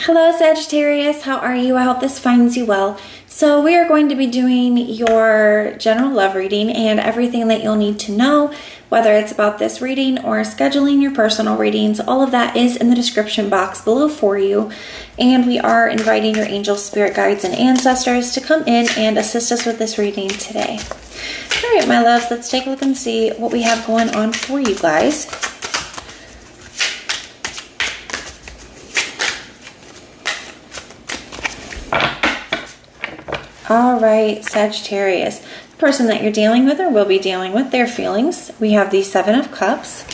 Hello Sagittarius, how are you? I hope this finds you well. So we are going to be doing your general love reading and everything that you'll need to know, whether it's about this reading or scheduling your personal readings. All of that is in the description box below for you. And we are inviting your angels, spirit guides, and ancestors to come in and assist us with this reading today. All right, my loves, let's take a look and see what we have going on for you guys. All right, Sagittarius, the person that you're dealing with or will be dealing with, their feelings. We have the Seven of Cups.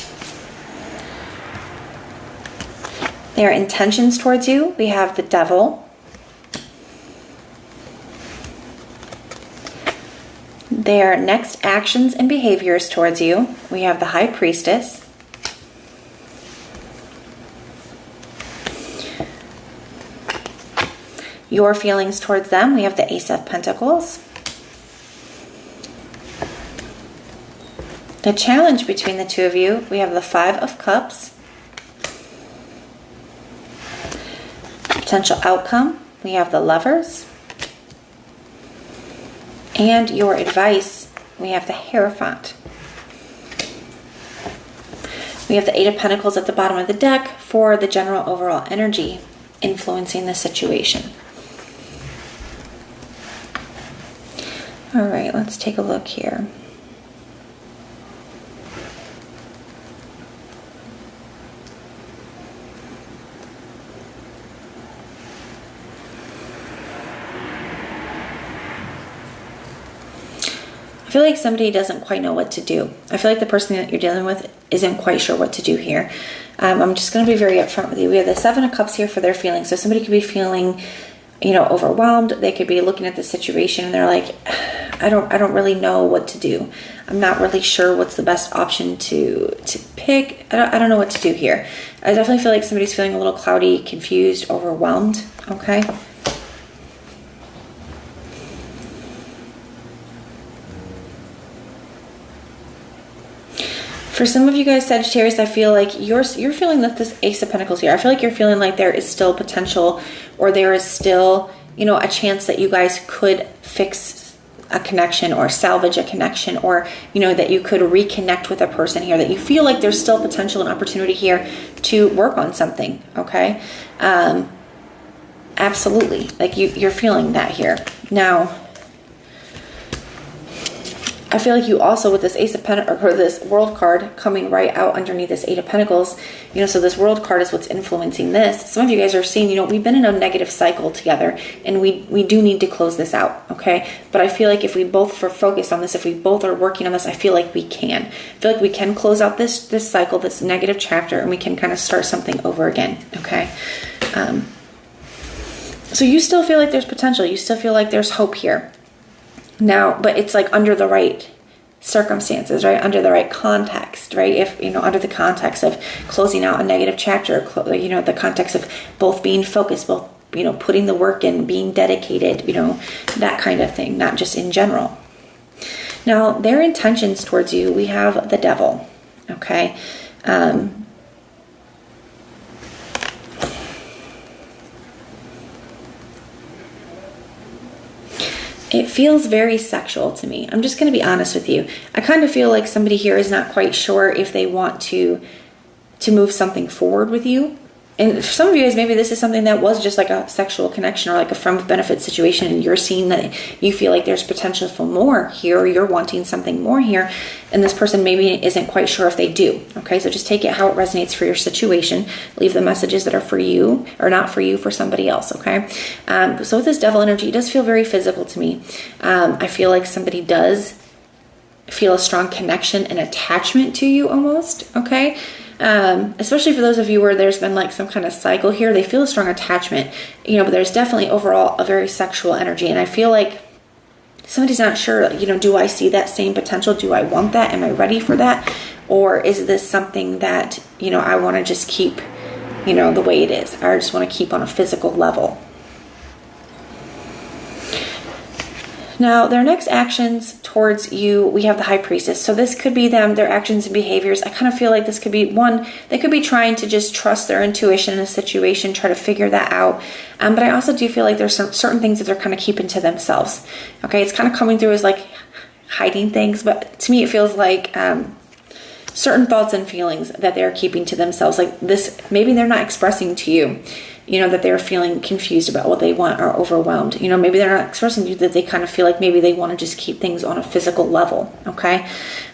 Their intentions towards you. We have the Devil. Their next actions and behaviors towards you. We have the High Priestess. Your feelings towards them, we have the Ace of Pentacles. The challenge between the two of you, we have the Five of Cups. Potential outcome, we have the Lovers. And your advice, we have the Hierophant. We have the Eight of Pentacles at the bottom of the deck for the general overall energy influencing the situation. All right, let's take a look here. I feel like somebody doesn't quite know what to do. I feel like the person that you're dealing with isn't quite sure what to do here. I'm just going to be very upfront with you. We have the Seven of Cups here for their feelings. So somebody could be feeling, overwhelmed. They could be looking at the situation and they're like, I don't really know what to do. I'm not really sure what's the best option to pick. I don't know what to do here. I definitely feel like somebody's feeling a little cloudy, confused, overwhelmed. Okay. For some of you guys, Sagittarius, I feel like you're feeling that this Ace of Pentacles here. I feel like you're feeling like there is still potential, or there is still, a chance that you guys could fix a connection or salvage a connection, or, that you could reconnect with a person here, that you feel like there's still potential and opportunity here to work on something. Okay. Absolutely. Like you're feeling that here. Now, I feel like you also, with this Ace of Pentacles, or this World card coming right out underneath this Eight of Pentacles, so this World card is what's influencing this. Some of you guys are seeing, we've been in a negative cycle together, and we do need to close this out, okay? But I feel like if we both are focused on this, if we both are working on this, I feel like we can. I feel like we can close out this cycle, this negative chapter, and we can kind of start something over again, okay? So you still feel like there's potential. You still feel like there's hope here. Now, but it's like under the right circumstances, right? Under the right context, right? If, under the context of closing out a negative chapter, the context of both being focused, both, putting the work in, being dedicated, that kind of thing, not just in general. Now, their intentions towards you, we have the Devil, okay? It feels very sexual to me. I'm just going to be honest with you. I kind of feel like somebody here is not quite sure if they want to move something forward with you. And for some of you guys, maybe this is something that was just like a sexual connection or like a friend with benefit situation, and you're seeing that you feel like there's potential for more here, or you're wanting something more here, and this person maybe isn't quite sure if they do. Okay, so just take it how it resonates for your situation. Leave the messages that are for you or not for you for somebody else, okay? So with this Devil energy, it does feel very physical to me. I feel like somebody does feel a strong connection and attachment to you almost, okay? Especially for those of you where there's been like some kind of cycle here, they feel a strong attachment, but there's definitely overall a very sexual energy. And I feel like somebody's not sure, do I see that same potential? Do I want that? Am I ready for that? Or is this something that, I want to just keep, the way it is? I just want to keep on a physical level. Now, their next actions towards you, we have the High Priestess. So this could be them, their actions and behaviors. I kind of feel like this could be one, they could be trying to just trust their intuition in a situation, try to figure that out. But I also do feel like there's some certain things that they're kind of keeping to themselves. Okay, it's kind of coming through as like hiding things, but to me it feels like certain thoughts and feelings that they're keeping to themselves. Like this, maybe they're not expressing to you, that they're feeling confused about what they want or overwhelmed. Maybe they're not expressing to you that they kind of feel like maybe they want to just keep things on a physical level, okay?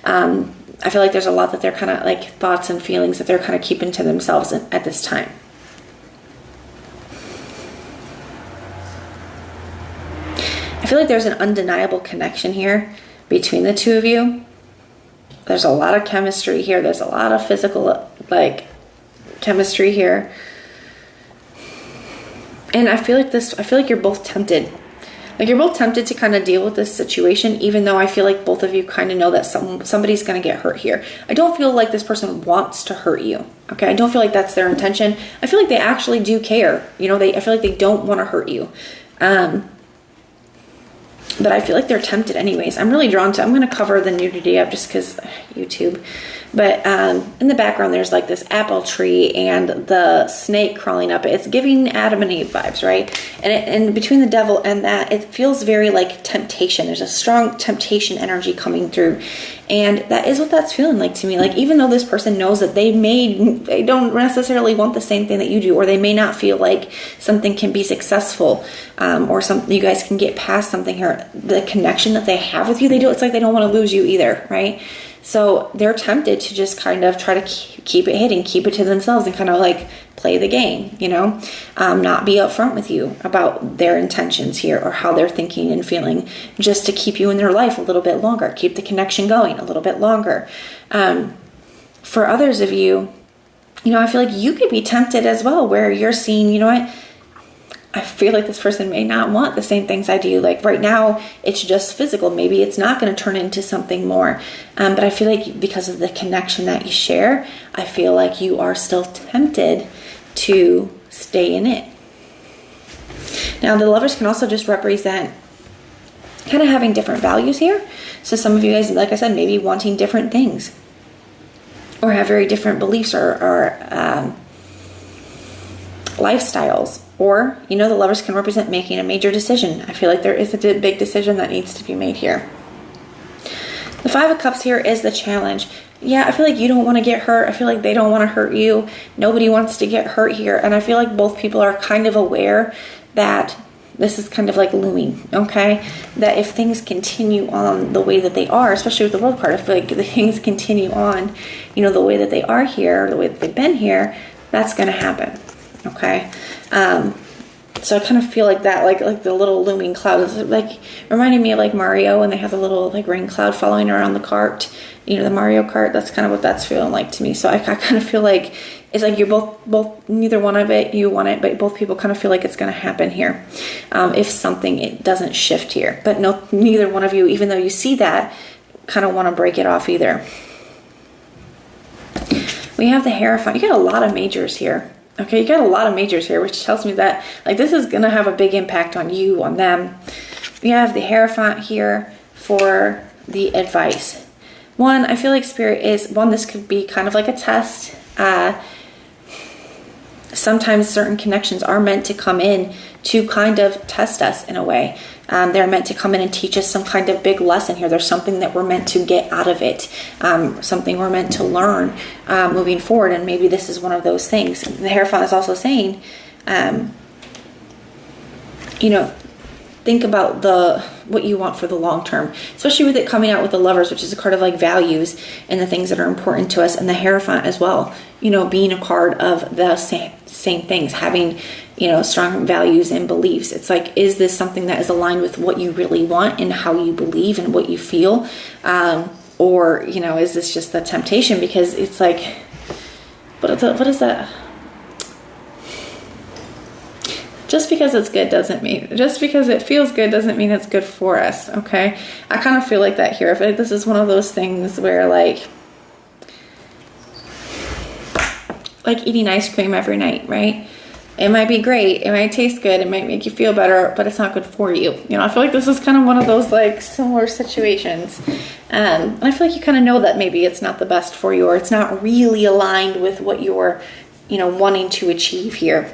I feel like there's a lot that they're kind of like thoughts and feelings that they're kind of keeping to themselves at this time. I feel like there's an undeniable connection here between the two of you. There's a lot of chemistry here. There's a lot of physical, like, chemistry here. And I feel like you're both tempted. Like you're both tempted to kind of deal with this situation, even though I feel like both of you kind of know that somebody's going to get hurt here. I don't feel like this person wants to hurt you. Okay, I don't feel like that's their intention. I feel like they actually do care. I feel like they don't want to hurt you. But I feel like they're tempted anyways. I'm really drawn to, I'm going to cover the nudity up just because YouTube. But in the background, there's like this apple tree and the snake crawling up. It's giving Adam and Eve vibes, right? And between the devil and that, it feels very like temptation. There's a strong temptation energy coming through. And that is what that's feeling like to me. Like, even though this person knows that they don't necessarily want the same thing that you do, or they may not feel like something can be successful, or you guys can get past something here. The connection that they have with you, it's like they don't want to lose you either, right? So they're tempted to just kind of try to keep it hidden, keep it to themselves, and kind of like play the game, not be upfront with you about their intentions here or how they're thinking and feeling, just to keep you in their life a little bit longer, keep the connection going a little bit longer. For others of you, I feel like you could be tempted as well, where you're seeing, I feel like this person may not want the same things I do. Like right now, it's just physical. Maybe it's not going to turn into something more. But I feel like because of the connection that you share, I feel like you are still tempted to stay in it. Now, the Lovers can also just represent kind of having different values here. So some of you guys, like I said, maybe wanting different things, or have very different beliefs or lifestyles. Or, the Lovers can represent making a major decision. I feel like there is a big decision that needs to be made here. The Five of Cups here is the challenge. Yeah, I feel like you don't want to get hurt. I feel like they don't want to hurt you. Nobody wants to get hurt here. And I feel like both people are kind of aware that this is kind of like looming, okay? That if things continue on the way that they are, especially with the World card, I feel like the things continue on, the way that they are here, the way that they've been here, that's going to happen, okay? So I kind of feel like that, like the little looming cloud is like reminding me of like Mario when they have the little like rain cloud following around the cart, the Mario Kart. That's kind of what that's feeling like to me. So I kind of feel like it's like you're both neither one of it, you want it, but both people kind of feel like it's going to happen here. If something, it doesn't shift here, but no, neither one of you, even though you see that, kind of want to break it off either. We have the Hierophant. You got a lot of majors here. Okay, you got a lot of majors here, which tells me that like this is going to have a big impact on you, on them. We have the Hierophant here for the advice. One, I feel like Spirit is, this could be kind of like a test. Sometimes certain connections are meant to come in to kind of test us in a way. They're meant to come in and teach us some kind of big lesson here. There's something that we're meant to get out of it, something we're meant to learn moving forward, and maybe this is one of those things. The Hierophant is also saying, think about what you want for the long term, especially with it coming out with the Lovers, which is a card of like values and the things that are important to us, and the Hierophant as well, being a card of the same things, having strong values and beliefs. It's like, is this something that is aligned with what you really want and how you believe and what you feel, or is this just the temptation? Because it's like, what is that? Just because it's good just because it feels good doesn't mean it's good for us, okay? I kind of feel like that here. I feel like this is one of those things where like eating ice cream every night, right? It might be great. It might taste good. It might make you feel better, but it's not good for you. You know, I feel like this is kind of one of those like similar situations. And I feel like you kind of know that maybe it's not the best for you, or it's not really aligned with what you're, you know, wanting to achieve here.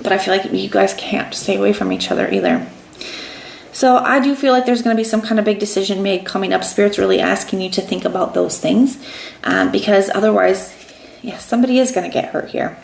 But I feel like you guys can't stay away from each other either. So I do feel like there's going to be some kind of big decision made coming up. Spirit's really asking you to think about those things, because otherwise, yeah, somebody is going to get hurt here.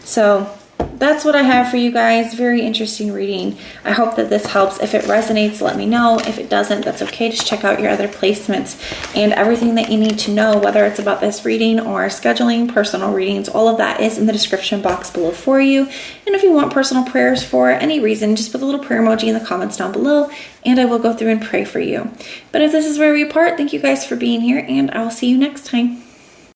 So that's what I have for you guys. Very interesting reading. I hope that this helps. If it resonates, let me know. If it doesn't, that's okay. Just check out your other placements and everything that you need to know, whether it's about this reading or scheduling personal readings. All of that is in the description box below for you. And if you want personal prayers for any reason, just put a little prayer emoji in the comments down below and I will go through and pray for you. But if this is where we part, thank you guys for being here and I will see you next time.